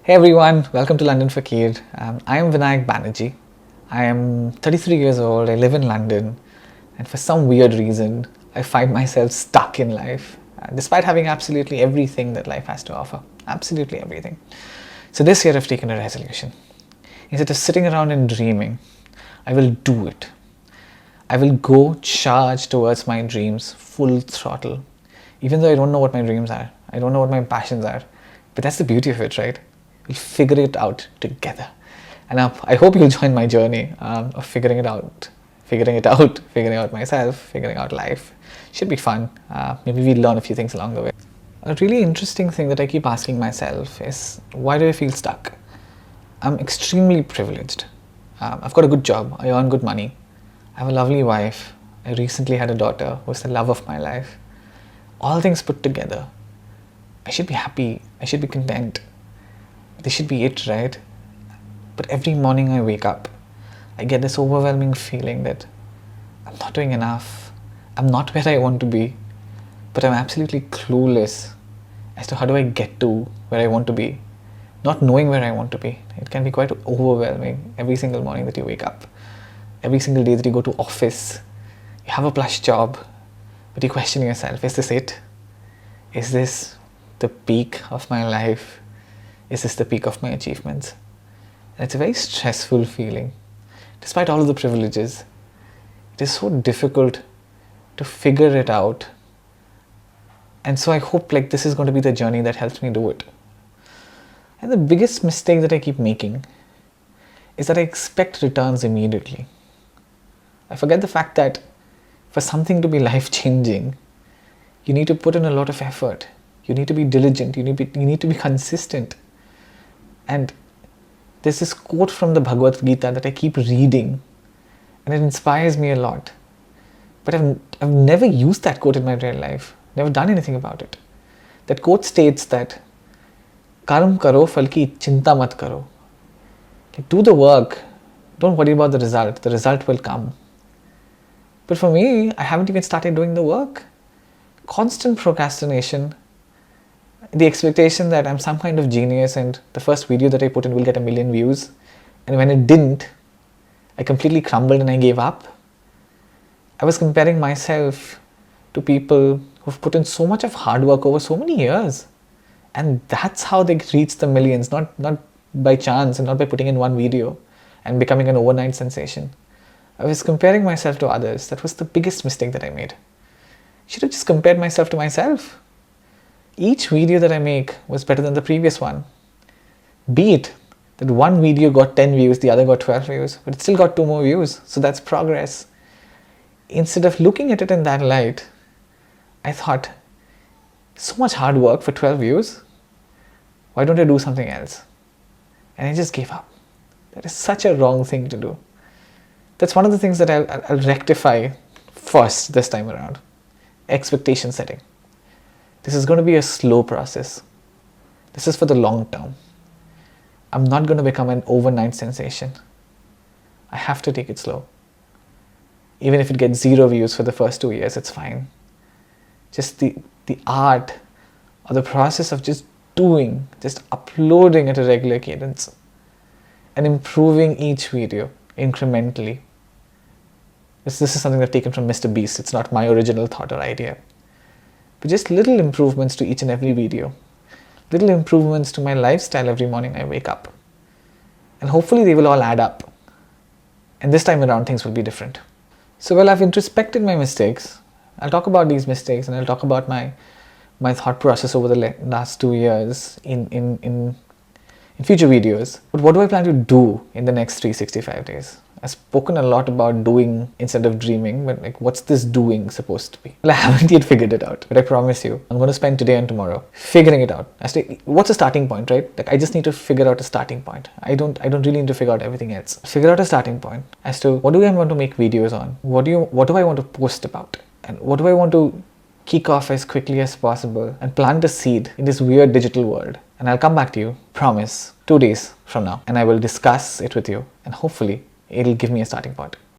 Hey everyone, welcome to London Fakir. I am Vinayak Banerjee. I am 33 years old, I live in London, and for some weird reason, I find myself stuck in life, despite having absolutely everything that life has to offer. Absolutely everything. So this year I've taken a resolution. Instead of sitting around and dreaming, I will do it. I will go charge towards my dreams full throttle. Even though I don't know what my dreams are, I don't know what my passions are, but that's the beauty of it, right? We'll figure it out together. And I hope you'll join my journey of figuring it out, figuring out myself, figuring out life. Should be fun. Maybe we'll learn a few things along the way. A really interesting thing that I keep asking myself is, why do I feel stuck? I'm extremely privileged. I've got a good job. I earn good money. I have a lovely wife. I recently had a daughter who's the love of my life. All things put together, I should be happy. I should be content. This should be it, right? But every morning I wake up, I get this overwhelming feeling that I'm not doing enough. I'm not where I want to be, but I'm absolutely clueless as to how do I get to where I want to be. Not knowing where I want to be. It can be quite overwhelming every single morning that you wake up. Every single day that you go to office, you have a plush job, but you question yourself, is this it? Is this the peak of my life? Is this the peak of my achievements? And it's a very stressful feeling. Despite all of the privileges, it is so difficult to figure it out. And so I hope this is going to be the journey that helps me do it. And the biggest mistake that I keep making is that I expect returns immediately. I forget the fact that for something to be life-changing, you need to put in a lot of effort. You need to be diligent. You need to be consistent. And there's this quote from the Bhagavad Gita that I keep reading, and it inspires me a lot. But I've never used that quote in my real life. Never done anything about it. That quote states that Karm karo, phal ki chinta mat karo. Do the work. Don't worry about the result. The result will come. But for me, I haven't even started doing the work. Constant procrastination. The expectation that I'm some kind of genius and the first video that I put in will get 1 million views. And when it didn't, I completely crumbled and I gave up. I was comparing myself to people who've put in so much of hard work over so many years. And that's how they reach the millions, not by chance and not by putting in one video and becoming an overnight sensation. I was comparing myself to others. That was the biggest mistake that I made. I should have just compared myself to myself. Each video that I make was better than the previous one. Be it that one video got 10 views, the other got 12 views, but it still got 2 more views. So that's progress. Instead of looking at it in that light, I thought, so much hard work for 12 views. Why don't I do something else? And I just gave up. That is such a wrong thing to do. That's one of the things that I'll rectify first this time around. Expectation setting. This is going to be a slow process. This is for the long term. I'm not going to become an overnight sensation. I have to take it slow. Even if it gets 0 views for the first 2 years, it's fine. Just the art or the process of just doing, just uploading at a regular cadence and improving each video incrementally. This is something I've taken from Mr. Beast. It's not my original thought or idea. But just little improvements to each and every video. Little improvements to my lifestyle every morning I wake up. And hopefully they will all add up. And this time around things will be different. So I've introspected my mistakes. I'll talk about these mistakes and I'll talk about my thought process over the last 2 years in future videos. But what do I plan to do in the next 365 days? I've spoken a lot about doing instead of dreaming, but what's this doing supposed to be? Well, I haven't yet figured it out, but I promise you, I'm going to spend today and tomorrow figuring it out. As to what's a starting point, right? I just need to figure out a starting point. I don't really need to figure out everything else. Figure out a starting point as to what do I want to make videos on? What do I want to post about? And what do I want to kick off as quickly as possible and plant a seed in this weird digital world? And I'll come back to you, promise, 2 days from now, and I will discuss it with you, and hopefully it'll give me a starting point.